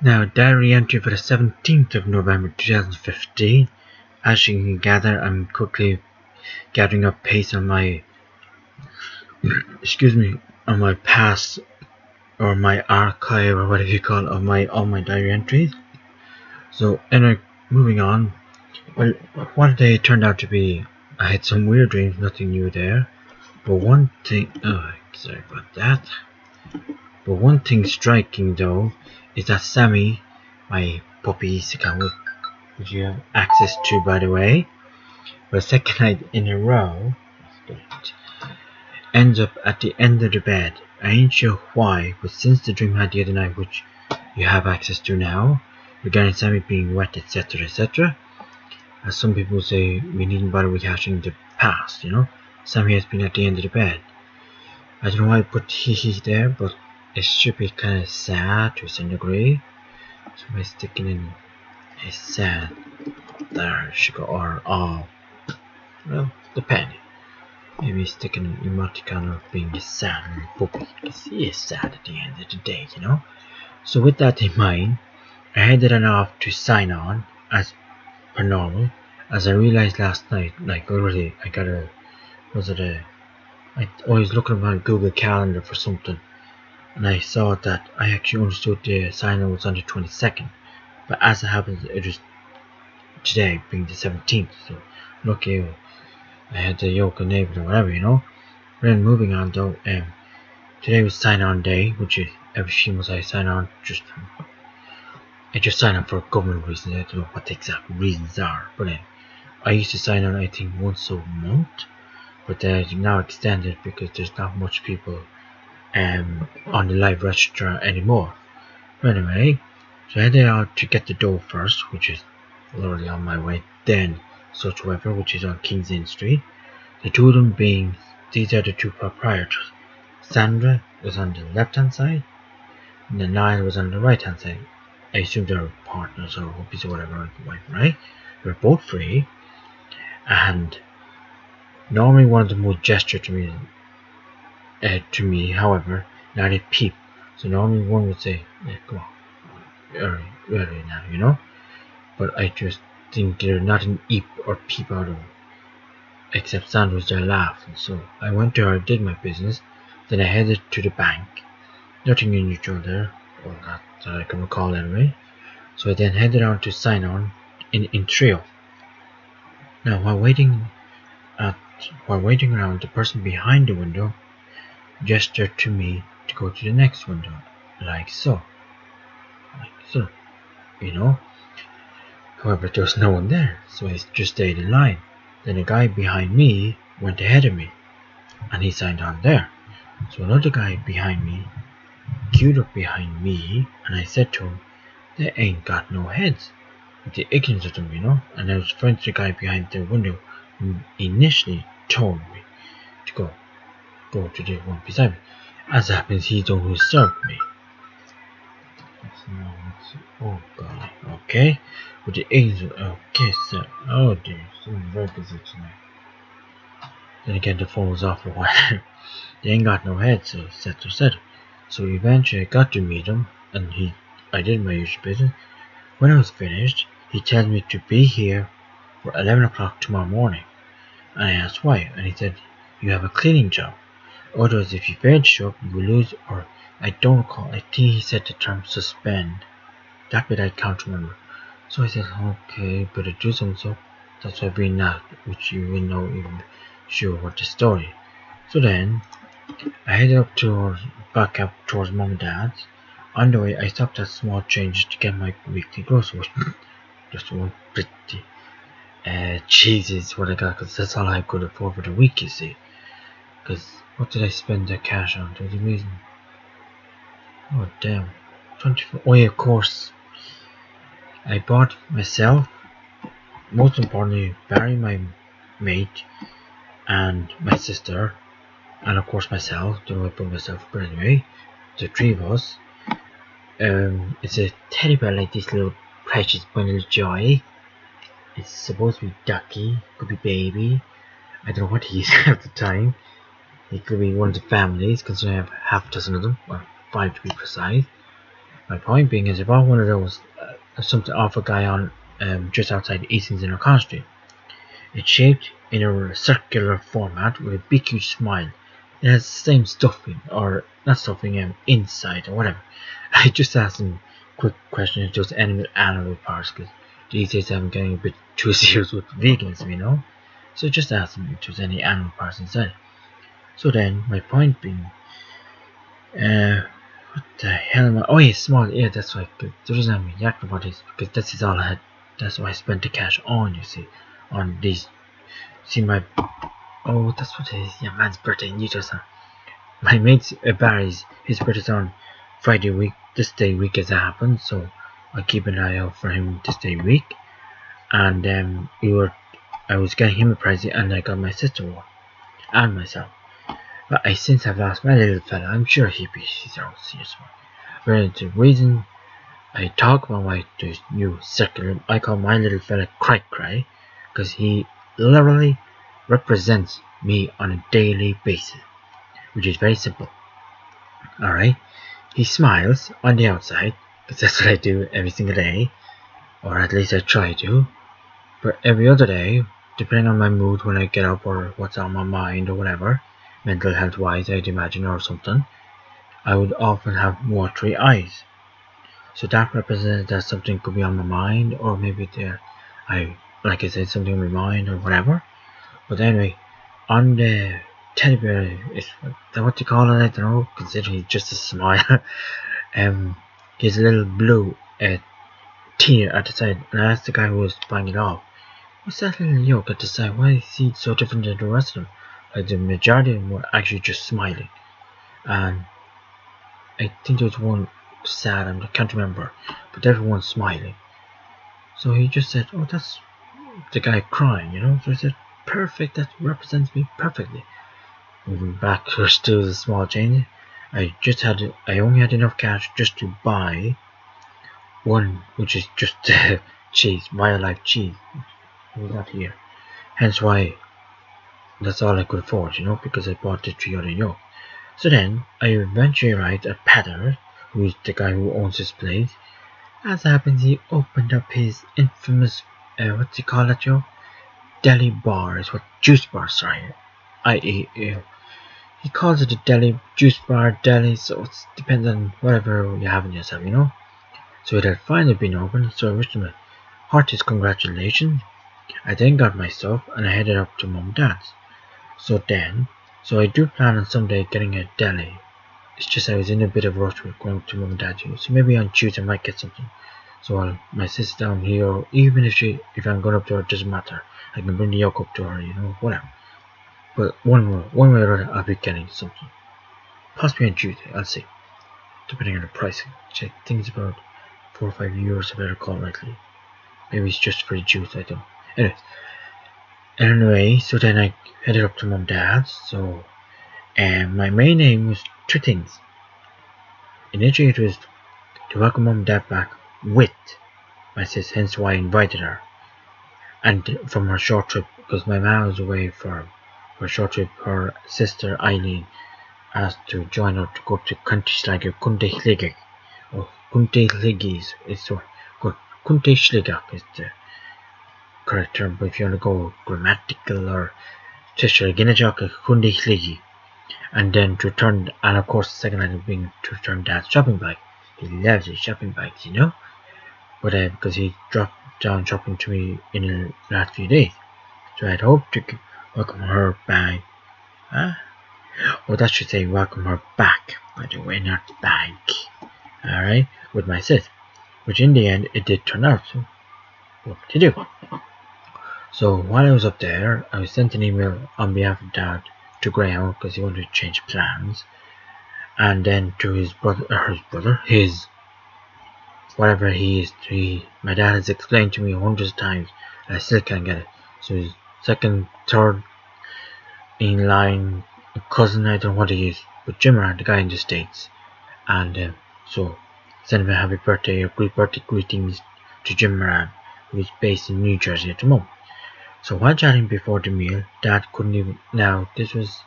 Now, diary entry for the 17th of November 2015. As you can gather, I'm quickly gathering up pace on my on my past or my archive or whatever you call it of all my diary entries. So, moving on. Well, what a day turned out to be. I had some weird dreams, nothing new there. But one thing, sorry about that. But one thing striking though is that Sammy, my puppy Sakawa, which you have access to by the way, for the second night in a row, ends up at the end of the bed. I ain't sure why, but since the dream had the other night, which you have access to now, regarding Sammy being wet, etc., etc., as some people say, we needn't bother rehashing the past, Sammy has been at the end of the bed. I don't know why I put hee there, but it should be kind of sad to some degree. So by sticking in a sad there, should go or well, depending. Maybe sticking an emoticon of being a sad puppy, because he is sad at the end of the day, So with that in mind, I headed on off to sign on as per normal, as I realized last night, like already I got I always looking at my Google Calendar for something, and I saw that I actually understood the sign-on was on the 22nd, but as it happens, it was today, being the 17th, so lucky I had the yoke enabled or whatever, Then moving on though, today was sign-on day, which is every few months I sign on, I just sign on for government reasons. I don't know what the exact reasons are, but I used to sign on I think once a month, but they've now extended because there's not much people on the live register anymore. But anyway, so I headed out to get the dough first, which is already on my way. Then Such Weather, which is on King's Inn Street. The two of them being, these are the two proprietors. Sandra was on the left hand side, and then Niall was on the right hand side. I assume they're partners or hubbies or whatever, right? They're both free, and normally one of them would gesture to me, however, now they peep. So normally one would say, yeah, come on, early now, But I just think they're not an eep or peep out of them. Except Sandra was there laughing. So I went to her, did my business, then I headed to the bank. Nothing unusual there, or not that I can recall anyway. So I then headed on to sign on in Trio. Now while waiting around, the person behind the window gestured to me to go to the next window, like so, However, there was no one there, so I just stayed in line. Then a guy behind me went ahead of me, and he signed on there. So another guy behind me queued up behind me, and I said to him, they ain't got no heads. With the ignorance of them, and I was friends with the guy behind the window who initially told me to go to the one beside me. As happens, he's the one who served me. Oh god, okay. With the ignorance, okay, sir. Oh dear, something very busy tonight. Then again, the phone was off for a while. They ain't got no head, so etc. So eventually I got to meet him, and I did my usual business. When I was finished, he told me to be here for 11 o'clock tomorrow morning. And I asked why, and he said, you have a cleaning job. Otherwise, if you fail to show up, you will lose, or I don't recall, I think he said the term suspend. That bit I can't remember. So I said, okay, better do something, so that's why we're not, which you will know even sure what the story. So then, I headed back up towards Mum and Dad's. On the way, I stopped at small changes to get my weekly groceries. Just one pretty cheese is what I got, because that's all I could afford for the week, you see. Because what did I spend the cash on? There was a reason. Oh damn, 24. Oh yeah, of course. I bought myself, most importantly, Barry, my mate, and my sister, and of course myself. Don't know I put myself, but anyway, the three of us. It's a teddy bear like this little precious bundle of joy. It's supposed to be Ducky, could be Baby. I don't know what he is at the time. He could be one of the families, considering I have half a dozen of them, or 5 to be precise. My point being is I bought one of those something off a guy on just outside Easton's in O'Connell Street. It's shaped in a circular format with a big huge smile. It has the same stuffing, or not stuffing, inside or whatever. I just asked him quick questions, just animal parts, because these days I'm getting a bit too serious with veganism, you know. So just asked him if there was any animal parts inside. So then, my point being, what the hell am I? Oh yeah, small. Yeah, that's why. The reason I'm yakking about this because this is all I had. That's why I spent the cash on. You see, on these. See my. Oh, that's what it is. Yeah, man's birthday in Utah. Son. My mate's Barry's. His birthday's on Friday week. This day week as it happens. So I keep an eye out for him this day week. And I was getting him a present, and I got my sister one, and myself. But I since have lost my little fella. I'm sure he's our serious one. But the reason I talk about this new circular, I call my little fella Cry Cry, because he literally represents me on a daily basis, which is very simple. Alright, he smiles on the outside, because that's what I do every single day, or at least I try to. But every other day, depending on my mood when I get up or what's on my mind or whatever, mental health wise I'd imagine or something, I would often have watery eyes. So that represents that something could be on my mind, or maybe like I said, something on my mind or whatever. But anyway, on the teddy bear, is what you call it, I don't know, considering he's just a smile. He's a little blue tear at the side, and I asked the guy who was buying it off, what's that little yolk at the side? Why is he so different than the rest of them? Like the majority of them were actually just smiling, and I think there was one sad, I can't remember, but everyone's smiling. So he just said, oh, that's the guy crying, you know. So I said, perfect, that represents me perfectly. Moving back to the small change, I only had enough cash just to buy one, which is just cheese, BioLife cheese. We got here, hence why that's all I could afford, you know, because I bought the 3 other yolk. So then I eventually write a Patter, who is the guy who owns this place. As happens, he opened up his infamous what's he call it, Joe? Deli bar is what juice bar, sorry. He calls it a deli, juice bar, deli, so it depends on whatever you have in yourself, you know. So it had finally been opened, so I wished him a heartiest congratulations. I then got my stuff and I headed up to Mum and Dad's. So I do plan on someday getting a deli. It's just I was in a bit of a rush with going to Mum and Dad's, so maybe on Tuesday I might get something. So while my sister's down here, or even if I'm going up to her, it doesn't matter. I can bring the yolk up to her, you know, whatever. But one way or other, I'll be getting something. Possibly on Tuesday, I'll see. Depending on the pricing, which I think is about 4 or 5 euros, if I recall rightly. Maybe it's just for the juice, I don't know. Anyway, so then I headed up to Mum and Dad's. So, my main aim was 3 things. Initially, it was to welcome Mum and Dad back with my sis, hence why I invited her. And from her short trip, because my mom was away for a short trip, her sister Eileen asked to join her to go to Kuntisliga, Kuntisliga, or Kuntisligis. It's what Kuntisliga is the correct term, but if you want to go grammatical or Tisha Ginajaka Kundisligi. And then to return, and of course the second item being to return Dad's shopping bag. He loves his shopping bags, you know. But because he dropped down shopping to me in the last few days. So I'd hoped to welcome her back. Well, that should say welcome her back, by the way, not bag. Alright, with my sis. Which in the end, it did turn out, so what to do? So while I was up there, I was sent an email on behalf of Dad to Graham because he wanted to change plans, and then to his brother, whatever he is. My dad has explained to me hundreds of times, and I still can't get it. So his second, third in line cousin, I don't know what he is, but Jimmer, the guy in the States, and so send him a happy birthday or birthday greetings to Jim Moran, who is based in New Jersey at the moment. So while chatting before the meal, Dad couldn't even. Now this was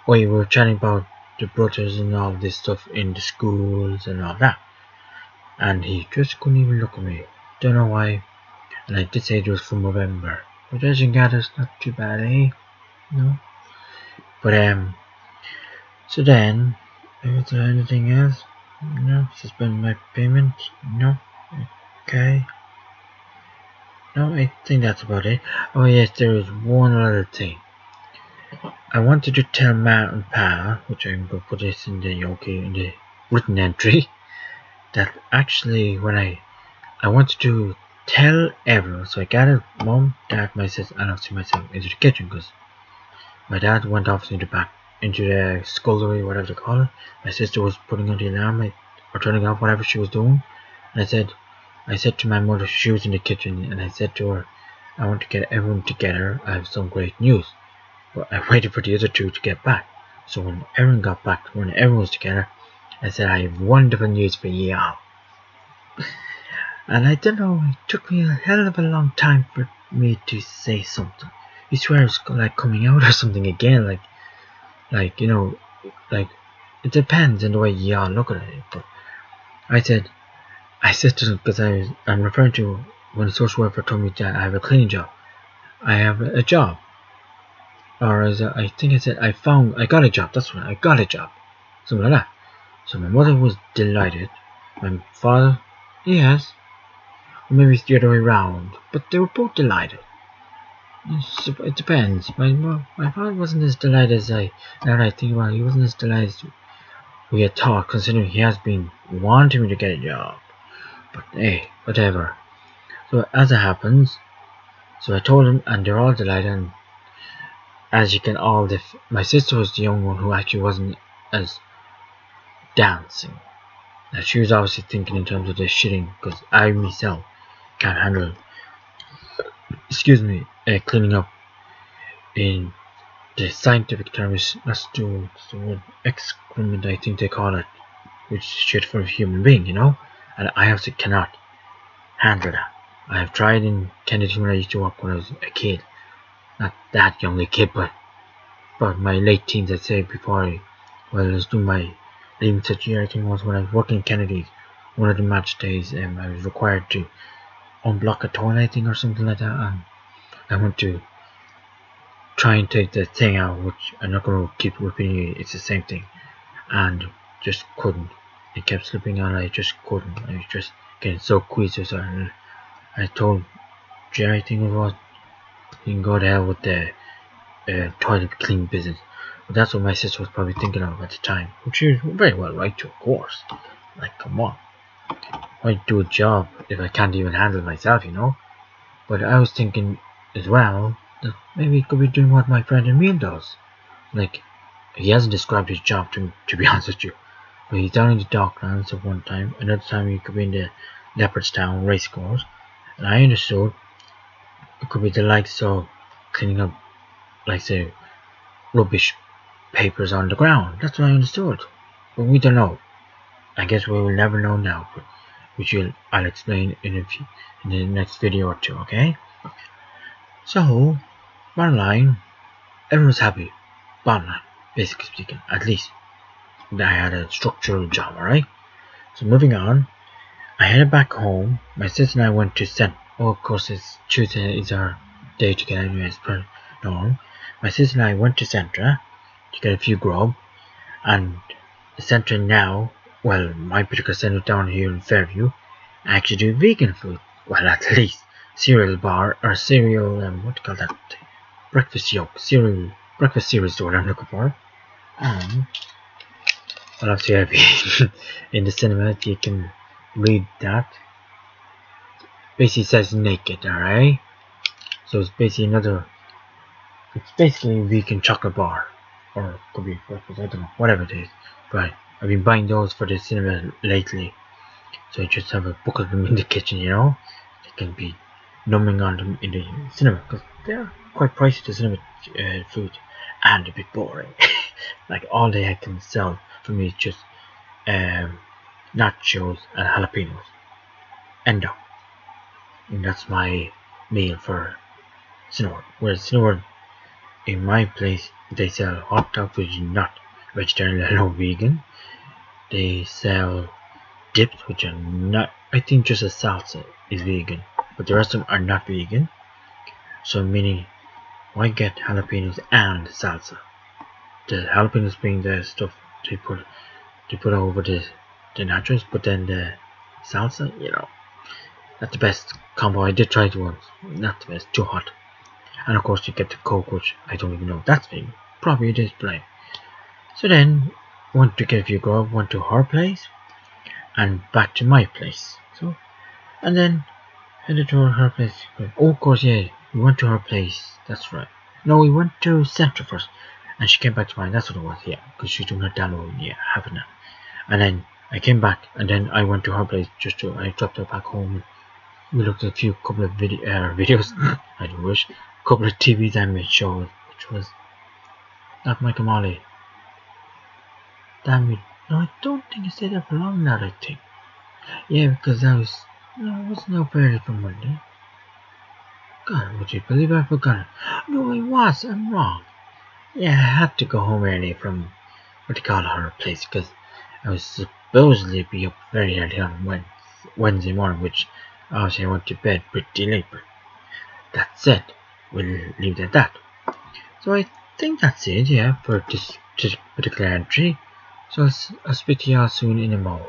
we were chatting about the brothers and all this stuff in the schools and all that. and he just couldn't even look at me. Don't know why. And I did say it was from November, but as you gather, it's not too bad, eh? No. But so then, is there anything else? No. Suspend my payment? No. Okay. No, I think that's about it. Oh yes, there is one other thing. I wanted to tell Ma and Pa, which I'm going to put this in the written entry, that actually when I wanted to tell everyone, so I gathered Mom, Dad, my sister, and obviously myself into the kitchen because my dad went off into the scullery, whatever they call it. My sister was putting on the alarm or turning off whatever she was doing, and I said to my mother, she was in the kitchen, and I said to her, I want to get everyone together. I have some great news. But I waited for the other two to get back. So when everyone got back, when everyone was together, I said, I have wonderful news for you all. And I don't know, it took me a hell of a long time for me to say something. You swear it's like coming out or something again, like you know, like it depends on the way you all look at it. But I said to them, because I'm referring to when the social worker told me that I have a cleaning job. I have a job. Or as I think I said, I got a job. That's right, I got a job. Something like that. So my mother was delighted. My father, yes. Or maybe it's the other way around. But they were both delighted. It depends. My father wasn't as delighted as now that I think about it, he wasn't as delighted as we had thought, considering he has been wanting me to get a job. But hey, whatever. So as it happens, so I told him, and they're all delighted. And as you can all, my sister was the young one who actually wasn't as dancing. Now she was obviously thinking in terms of the shitting, because I myself can't handle, cleaning up. In the scientific term is that's the word excrement, I think they call it, which is shit for a human being, you know. And I obviously cannot handle that. I have tried in Kennedy when I used to work when I was a kid, not that young a kid, but my late teens, I'd say, before I was doing my leaving such year. I think it was when I was working in Kennedy. One of the match days, I was required to unblock a toilet, I think, or something like that, and I went to try and take the thing out, which I'm not going to keep repeating it, it's the same thing, and just couldn't. It kept slipping on, I just couldn't. I was just getting so queasy, so I told Jerry, I think it was, you can go to hell with the toilet cleaning business. But that's what my sister was probably thinking of at the time, which she was very well right to, of course. Like, come on, why do a job if I can't even handle it myself, you know? But I was thinking as well that maybe he could be doing what my friend Emil does. Like, he hasn't described his job to me, to be honest with you. But he's down in the Docklands at one time. Another time he could be in the Leopardstown racecourse. And I understood it could be the likes of cleaning up, like, say, rubbish papers on the ground. That's what I understood. But we don't know. I guess we will never know now. But which I'll explain in the next video or two, okay? So, bottom line, everyone's happy. Bottom line, basically speaking, at least I had a structural job, alright? So moving on, I headed back home. My sister and I went to of course it's Tuesday is our day together as per normal. My sister and I went to Centra to get a few grub, and the Centra now, well, my particular centre down here in Fairview, I actually do vegan food. Well, at least cereal bar or cereal, what do you call that? Breakfast yolk, breakfast cereal is what I'm looking for. Well, obviously I've been in the cinema, if you can read that. Basically says naked, alright? So it's basically it's basically a vegan chocolate bar. Or it could be breakfast, I don't know, whatever it is. But I've been buying those for the cinema lately. So I just have a bucket of them in the kitchen, you know? They can be numbing on them in the cinema, because they're quite pricey, the cinema food, and a bit boring. Like, all they can sell for me is just nachos and jalapenos. Endo. And that's my meal for Cineworld. Whereas Cineworld, in my place, they sell hot dogs, which is not vegetarian or vegan. They sell dips which are not, I think just a salsa is vegan, but the rest of them are not vegan. So meaning, why get jalapenos and salsa? The jalapenos being the stuff they put over the nachos, but then the salsa, not the best combo. I did try it once, not the best, too hot. And of course you get the Coke, which I don't even know if that's vegan. Probably it is plain. So then went to get a few grub, went to her place and back to my place. So and then headed to her place. Oh, of course, yeah, we went to her place. That's right. No, we went to Central first, and she came back to mine. That's what it was. Yeah, because she's doing her download. Yeah, having that. And then I came back, and then I went to her place I dropped her back home. We looked at a couple of videos. I do wish. A couple of TV anime shows, which was not Mike and Molly. Damn it. No, I don't think I stayed there for long now, I think. Yeah, because I wasn't up early for Monday. God, would you believe I forgot? No, I was. I'm wrong. Yeah, I had to go home early from what do you call her place because I was supposedly be up very early on Wednesday morning, which obviously I went to bed pretty late. But that's it. We'll leave it at that. So I think that's it. Yeah, for this particular entry. So I'll speak to y'all soon in a moment.